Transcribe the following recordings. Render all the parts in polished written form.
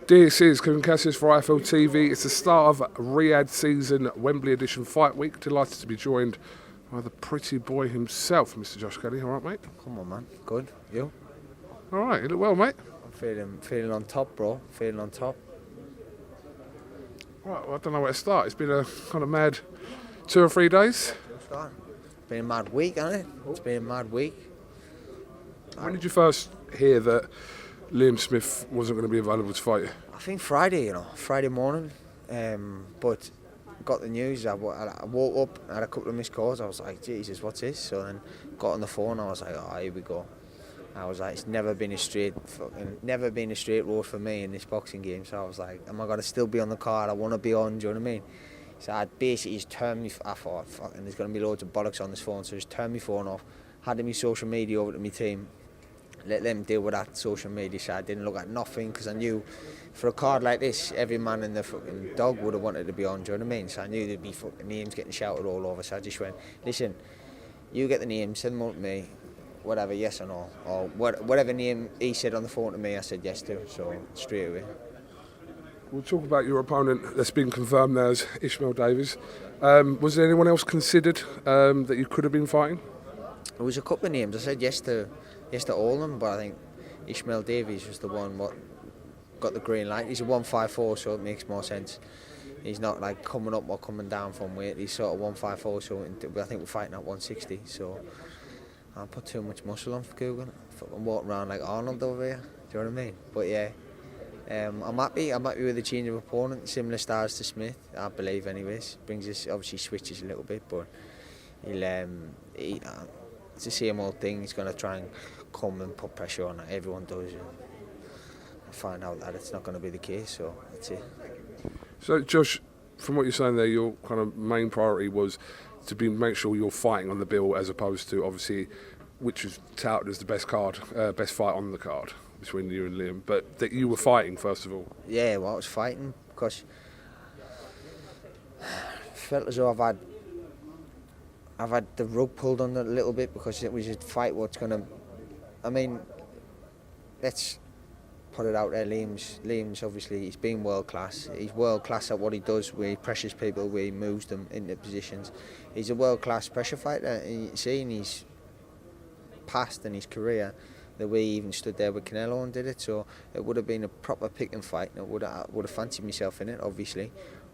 This is KUGAN CASSIUS for IFLTV. It's the start of Riyadh season, Wembley edition fight week. Delighted to be joined by the pretty boy himself, Mr. Josh Kelly. All right, mate? Come on, man. Good. You? All right, you look well, mate. I'm feeling on top, bro. Feeling on top. Right, well, I don't know where to start. It's been a kind of mad 2 or 3 days. It's been a mad week, hasn't it? It's been a mad week. When did you first hear that Liam Smith wasn't going to be available to fight you? I think Friday, Friday morning. But got the news. I woke up, had a couple of missed calls. I was like, Jesus, what's this? So then got on the phone. I was like, oh, here we go. I was like, it's never been a straight road for me in this boxing game. So I was like, am I going to still be on the card? I want to be on, do you know what I mean? So I basically just turned me, I thought, fucking, there's going to be loads of bollocks on this phone. So I just turned my phone off, had my social media over to my team, let them deal with that social media side. I didn't look at nothing because I knew for a card like this, every man in the fucking dog would have wanted to be on, do you know what I mean? So I knew there'd be fucking names getting shouted all over. So I just went, listen, you get the names, send them on to me. Whatever, yes or no, or whatever name he said on the phone to me, I said yes to, so straight away. We'll talk about your opponent that's been confirmed now as Ishmael Davies. Was there anyone else considered that you could have been fighting? There was a couple of names. I said yes to all of them, but I think Ishmael Davies was the one what got the green light. He's a 154, so it makes more sense. He's not like coming up or coming down from weight. He's sort of 154, so I think we're fighting at 160, so I put too much muscle on for KUGAN. I'm walking around like Arnold over here. Do you know what I mean? But yeah, I'm happy. I'm happy with the change of opponent. Similar styles to Smith, I believe. Anyways, brings us obviously switches a little bit, but it's the same old thing. He's going to try and come and put pressure on it. Everyone does. And I find out that it's not going to be the case. So that's it. So Josh, from what you're saying there, your kind of main priority was to make sure you're fighting on the bill, as opposed to obviously, which was touted as the best fight on the card between you and Liam, but that you were fighting first of all. Yeah, well, I was fighting because I felt as though I've had the rug pulled on it a little bit, because it was a fight what's gonna. I mean, let's put it out there. Liam's obviously, he's been world class. He's world class at what he does, where he pressures people, where he moves them into positions. He's a world class pressure fighter. And seeing his past and his career, the way he even stood there with Canelo and did it, so it would have been a proper pick and fight. And I would have fancied myself in it, obviously,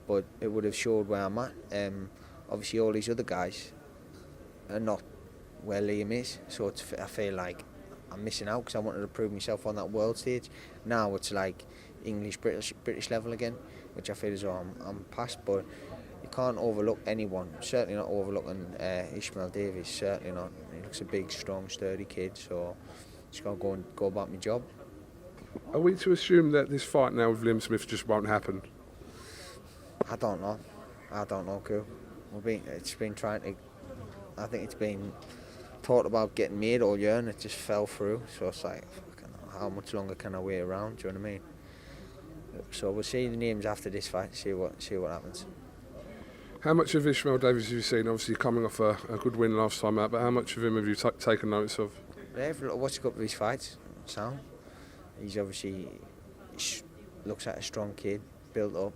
but it would have showed where I'm at. Obviously, all these other guys are not where Liam is, so I feel like I'm missing out, because I wanted to prove myself on that world stage. Now it's like British level again, which I feel as though I'm past. But you can't overlook anyone. Certainly not overlooking Ishmael Davies. Certainly not. He looks a big, strong, sturdy kid. So just gotta go about my job. Are we to assume that this fight now with Liam Smith just won't happen? I don't know, Cool. It's been trying to. I think it's been thought about getting made all year, and it just fell through. So it's like, how much longer can I wait around? Do you know what I mean? So we'll see the names after this fight, see what happens. How much of Ishmael Davies have you seen? Obviously coming off a good win last time out, but how much of him have you taken notice of? I've watched a couple of his fights. Sound. He's obviously looks like a strong kid, built up.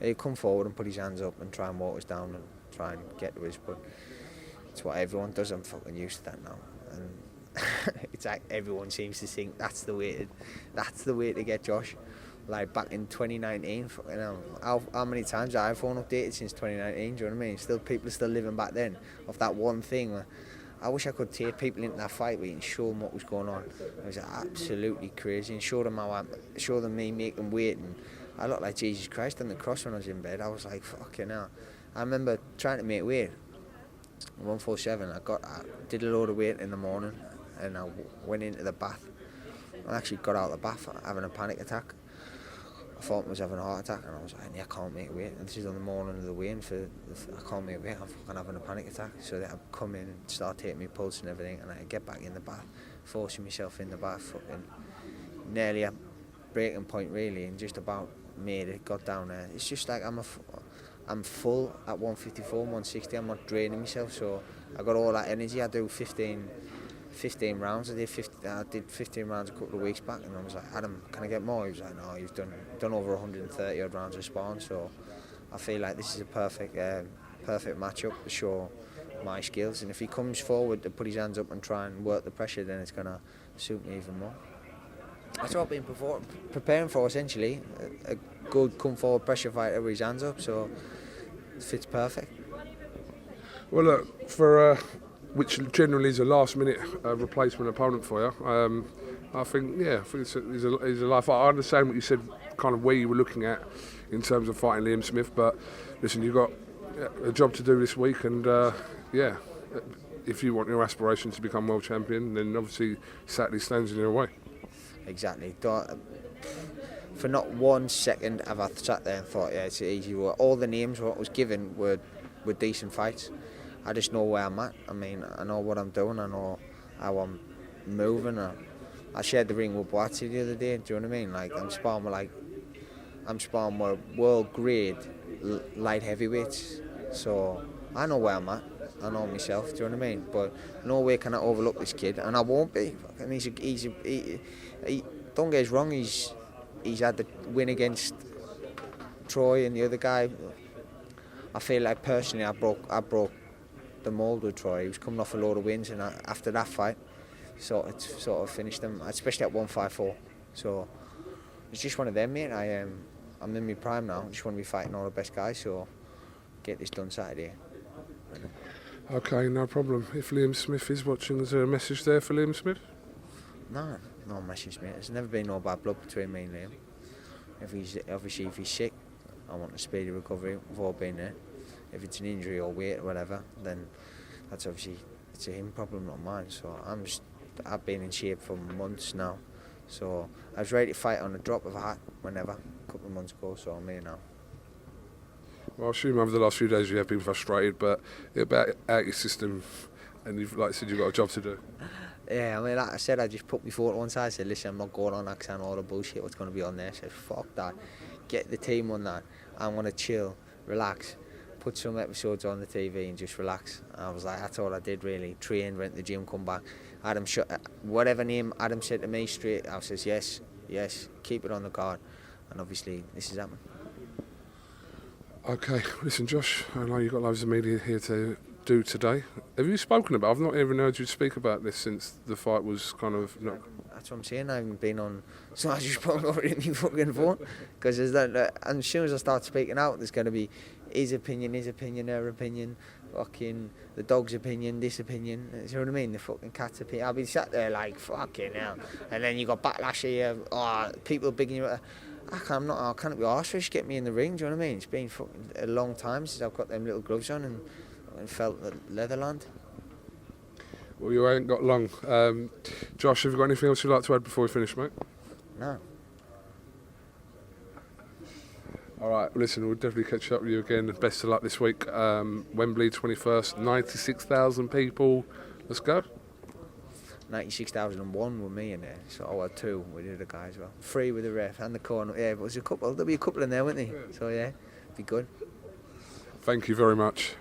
He'll come forward and put his hands up and try and walk us down and try and get to us, but it's what everyone does. I'm fucking used to that now, and it's like everyone seems to think that's the way to get Josh. Like back in 2019, fucking hell, how many times have iPhone updated since 2019? Do you know what I mean? People are still living back then of that one thing. I wish I could take people into that fight week and show them what was going on. It was absolutely crazy, and show them me making weight, and I looked like Jesus Christ on the cross when I was in bed. I was like, fucking hell. I remember trying to make weight. 147. I did a load of weight in the morning, and I went into the bath. I actually got out of the bath having a panic attack. I thought I was having a heart attack, and I was like, I can't make weight. And this is on the morning of the weigh-in I can't make weight. I'm fucking having a panic attack. So then I come in and start taking my pulse and everything, and I get back in the bath, forcing myself in the bath, fucking nearly at breaking point really, and just about made it. Got down there. It's just like I'm full at 154, 160. I'm not draining myself, so I got all that energy. I do 15 15 rounds. I did 15 rounds a couple of weeks back, and I was like, Adam, can I get more? He was like, no, you've done over 130 odd rounds of sparring, so I feel like this is a perfect matchup to show my skills. And if he comes forward to put his hands up and try and work the pressure, then it's gonna suit me even more. That's what I've been preparing for, essentially. A good come forward pressure fighter with his hands up, so it fits perfect. Well, look, for which generally is a last-minute replacement opponent for you, I think he's a life fighter. I understand what you said, kind of where you were looking at in terms of fighting Liam Smith, but listen, you've got a job to do this week, and if you want your aspirations to become world champion, then obviously Saturday stands in your way. Exactly. For not 1 second have I sat there and thought, yeah, it's easy. All the names what was given were decent fights. I just know where I'm at. I mean, I know what I'm doing. I know how I'm moving. I shared the ring with Boaty the other day. Do you know what I mean? Like I'm sparring with world grade light heavyweights. So I know where I'm at. I know myself. Do you know what I mean? But no way can I overlook this kid, and I won't be. And he don't get us wrong. He's had the win against Troy and the other guy. I feel like personally, I broke the mould with Troy. He was coming off a load of wins, and after that fight, sort of finished him, especially at 154. So it's just one of them, mate. I'm in my prime now. I just want to be fighting all the best guys. So get this done Saturday. Okay, no problem. If Liam Smith is watching, is there a message there for Liam Smith? No message, mate. There's never been no bad blood between me and Liam. If he's sick, I want a speedy recovery. We've all been there. If it's an injury or weight or whatever, then that's obviously it's a him problem, not mine. So I've been in shape for months now. So I was ready to fight on a drop of a hat whenever, a couple of months ago. So I'm here now. Well, I assume over the last few days you have been frustrated, but about out your system, and like I said, you've got a job to do. Yeah, I mean, like I said, I just put my foot on side. I said, listen, I'm not going on accent all the bullshit. What's going to be on there? I said, fuck that. Get the team on that. I want to chill, relax, put some episodes on the TV and just relax. I was like, that's all I did really. Train, went to the gym, come back. Adam, whatever name Adam said to me straight, I says, yes, keep it on the card. And obviously, this is happening. Okay, listen, Josh, I know you've got loads of media here to do today. Have you spoken about? I've not even heard you speak about this since the fight was kind of. No. That's what I'm saying. I haven't been on, so I just put over in my fucking phone because and as soon as I start speaking out, there's going to be his opinion, her opinion, fucking the dog's opinion, this opinion. Do you know what I mean? The fucking cat's opinion. I'll be sat there like fucking hell, and then you got backlash here. People bigging you. I can't be arsed for just get me in the ring. Do you know what I mean? It's been fucking a long time since I've got them little gloves on and felt the Leatherland. Well, you ain't got long. Josh, have you got anything else you'd like to add before we finish, mate? No. All right, listen, we'll definitely catch up with you again. Best of luck this week. Wembley, 21st, 96,000 people. Let's go. 96,001 with me in there, so I had 2 with the other guy as well. 3 with the ref and the corner. Yeah, but there'll be a couple in there, won't there? So yeah, be good. Thank you very much.